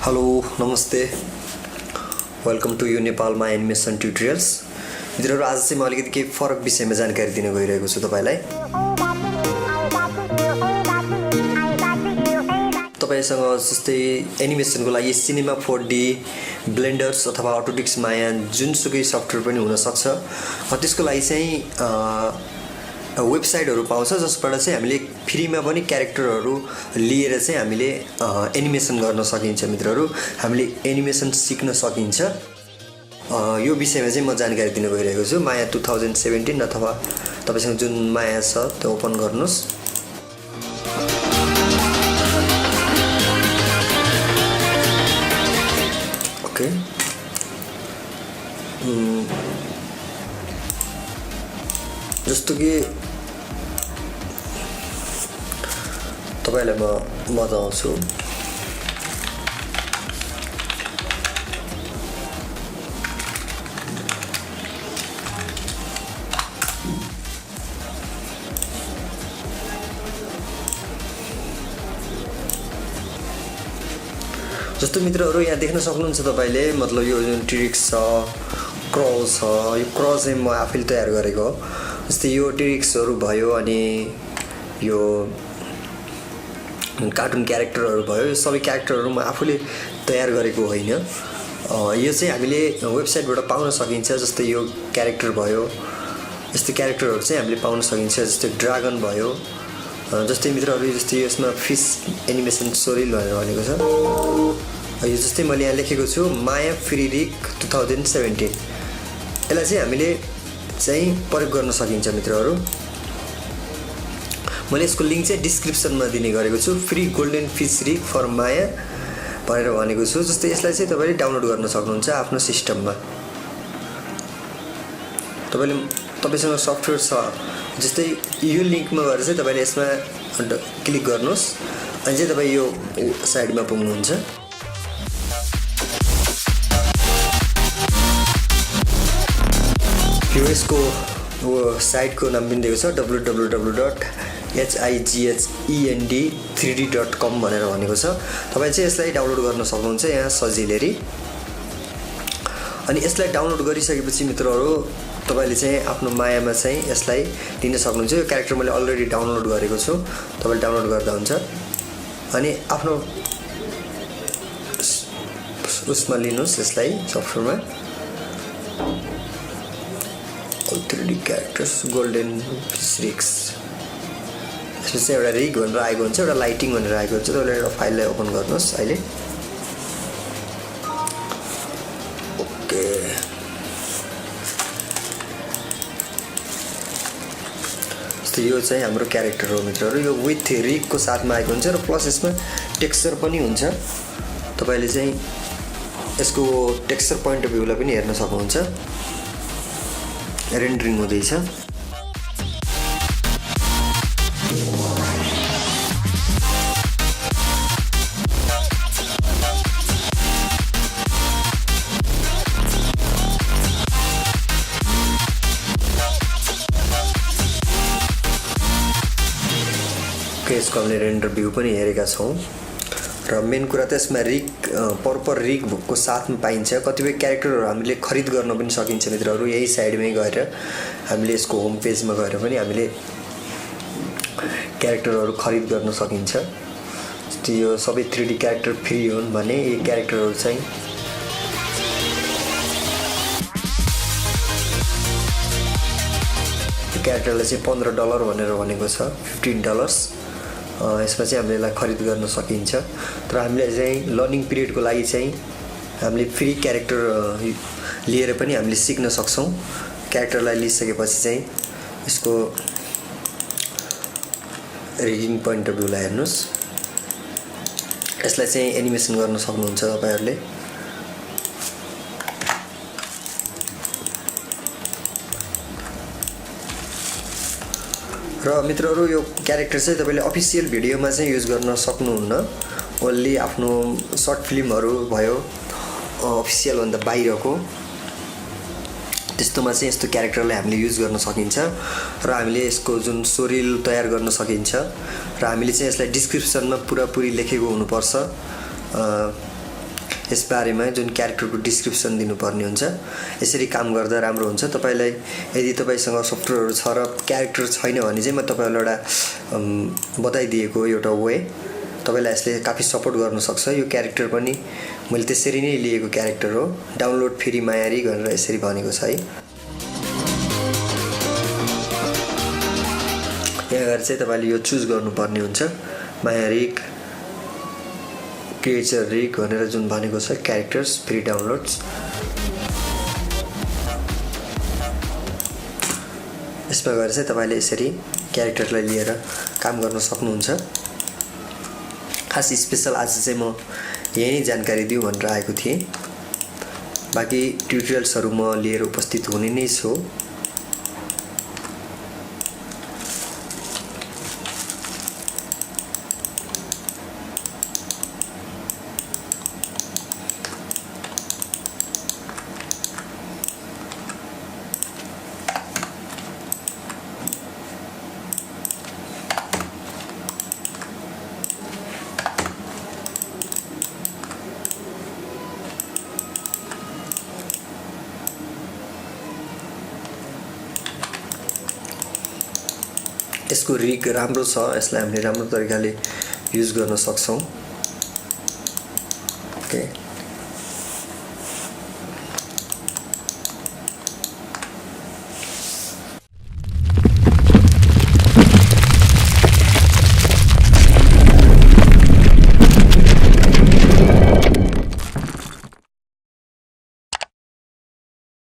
Hello नमस्ते welcome to you नेपालमा animation tutorials. मित्रहरू, आज चाहिँ म अलिकति केही फरक विषयमा जानकारी दिन गइरहेको छु तपाईलाई। तपाईसँग जस्तै एनिमेसनको लागि सिनेमा 4D, ब्लेन्डर्स अथवा अटोडेस्क माया जुनसुकै सफ्टवेयर पनि हुन सक्छ। त्यसको लागि चाहिँ वेबसाइटहरु पाउँछ जसबाट चाहिँ हामीले फ्रीमा पनि क्यारेक्टरहरु लिएर चाहिँ हामीले एनिमेसन गर्न सकिन्छ। मित्रहरू, हामीले एनिमेसन सिक्न सकिन्छ। यो विषयमा चाहिँ म जानकारी दिन गइरहेको छु। माया 2017 अथवा तपाईसँग जुन माया छ त्यो ओपन गर्नुस्। ओके, जस्तो कि तपाईलाई म बताउँछु। जस्तो मित्रहरू, यहाँ देख्न सक्नुहुन्छ तपाईले, मतलब यो जुन ट्रिक्स छ, क्रस छ, यो क्रस चाहिँ म आफैले तयार गरेको हो। जस्तै यो ट्रिक्सहरु भयो अनि यो कार्टुन क्यारेक्टरहरु भयो, यो सबै क्यारेक्टरहरु म आफूले तयार गरेको होइन। यो चाहिँ हामीले वेबसाइटबाट पाउन सकिन्छ। जस्तै यो क्यारेक्टर भयो, यस्तो क्यारेक्टरहरु चाहिँ हामीले पाउन सकिन्छ। जस्तै ड्रागन भयो, जस्तै मित्रहरू जस्तै यसमा फिश एनिमेसन सोरिल भनेर भनेको छ। यो जस्तै मैले यहाँ लेखेको छु माया फ्री रिक 2017। यसलाई चाहिँ हामीले चाहिँ प्रयोग गर्न सकिन्छ। मित्रहरू, मैले यसको लिंक चाहिँ डिस्क्रिप्सनमा दिने गरेको छु। फ्री गोल्डन फिश रिक फर माया भनेर भनेको छु। जस्तै यसलाई चाहिँ तपाईले डाउनलोड गर्न सक्नुहुन्छ आफ्नो सिस्टममा। तपाईसँग सफ्टवेयर छ, जस्तै यो लिंकमा गएर चाहिँ तपाईले यसमा क्लिक गर्नुस् अनि चाहिँ तपाई यो साइडमा पुग्नुहुन्छ। यो यसको साइटको नाम पनि दिएको छ www.higend3d.com भनेर भनेको छ। तपाई चाहिँ यसलाई डाउनलोड गर्न सक्नुहुन्छ यहाँ सजिलै। अनि यसलाई डाउनलोड गरिसकेपछि मित्रहरू तपाईले चाहिँ आफ्नो मायामा चाहिँ यसलाई लिन सक्नुहुन्छ। यो क्यारेक्टर मैले अलरेडी डाउनलोड गरेको छु। तपाईले डाउनलोड गर्दा हुन्छ अनि आफ्नो उसमा लिनुस् यसलाई सफ्टवेयरमा। 3D क्यारेक्टर्स गोल्डन फिश रिक्स, यसमा चाहिँ एउटा रिग भनेर आएको हुन्छ, एउटा लाइटिङ भनेर आएको हुन्छ। तपाईले एउटा फाइललाई ओपन गर्नुस् अहिले। ओके, यो चाहिँ हाम्रो क्यारेक्टर हो मित्रहरू। यो विथ रिगको साथमा आएको हुन्छ र प्लस यसमा टेक्सचर पनि हुन्छ। तपाईले चाहिँ यसको टेक्सचर पोइन्ट अफ भ्यूलाई पनि हेर्न सक्नुहुन्छ। रेन्डरिङ हुँदैछ। यसको हामीले रेन्डर भ्यू पनि हेरेका छौं र मेन कुरा त यसमा रिग पर्पर रिग को साथमा पाइन्छ। कतिपय क्यारेक्टरहरु हामीले खरिद गर्न पनि सकिन्छ मित्रहरू। यही साइडमै गएर हामीले यसको होम पेजमा गएर पनि हामीले क्यारेक्टरहरु खरिद गर्न सकिन्छ। यो सबै 3D क्यारेक्टर फ्री हुन् भने यी क्यारेक्टरहरु चाहिँ क्यारेक्टरलाई चाहिँ $15 भनेर भनेको छ, $15। यसमा चाहिँ हामीले यसलाई खरिद गर्न सकिन्छ। तर हामीले चाहिँ लर्निङ पिरियडको लागि चाहिँ हामीले फ्री क्यारेक्टर लिएर पनि हामीले सिक्न सक्छौं। क्यारेक्टरलाई लिइसकेपछि चाहिँ यसको रिगिङ पोइन्ट अफ भ्यूलाई हेर्नुस्। यसलाई चाहिँ एनिमेसन गर्न सक्नुहुन्छ तपाईहरुले। र मित्रहरू, यो क्यारेक्टर चाहिँ तपाईले अफिसियल भिडियोमा चाहिँ युज गर्न सक्नुहुन्न। ओन्ली आफ्नो सर्ट फिल्महरु भयो अफिसियल भन्दा बाहिरको त्यस्तोमा चाहिँ यस्तो क्यारेक्टरलाई हामीले युज गर्न सकिन्छ र हामीले यसको जुन सोरिल तयार गर्न सकिन्छ र हामीले चाहिँ यसलाई डिस्क्रिप्सनमा पुरापुरी लेखेको हुनुपर्छ। यस बारेमा जुन क्यारेक्टरको डिस्क्रिप्सन दिनुपर्ने हुन्छ। यसरी काम गर्दा राम्रो हुन्छ। तपाईलाई यदि तपाईसँग सफ्टवेयरहरू छ र क्यारेक्टर छैन भने चाहिँ म तपाईलाई एउटा बताइदिएको एउटा वे, तपाईलाई यसले काफी सपोर्ट गर्न सक्छ। यो क्यारेक्टर पनि मैले त्यसरी नै लिएको क्यारेक्टर हो। डाउनलोड फ्री मायारी भनेर यसरी भनेको छ है। यहाँ गएर चाहिँ तपाईले यो चुज गर्नुपर्ने हुन्छ। मायारिक क्रिएचर रिक भनेर जुन भनेको छ क्यारेक्टर्स फ्री डाउनलोड्स। यसमा गएर चाहिँ तपाईले यसरी क्यारेक्टरलाई लिएर काम गर्न सक्नुहुन्छ। खास स्पेशल आज चाहिँ म यही नै जानकारी दिउँ भनेर आएको थिएँ। बाँकी ट्युटोरियल्सहरू म लिएर उपस्थित हुने नै छु। यसको रिग राम्रो छ। यसलाई हामीले राम्रो तरिकाले युज गर्न सक्छौं। ओके।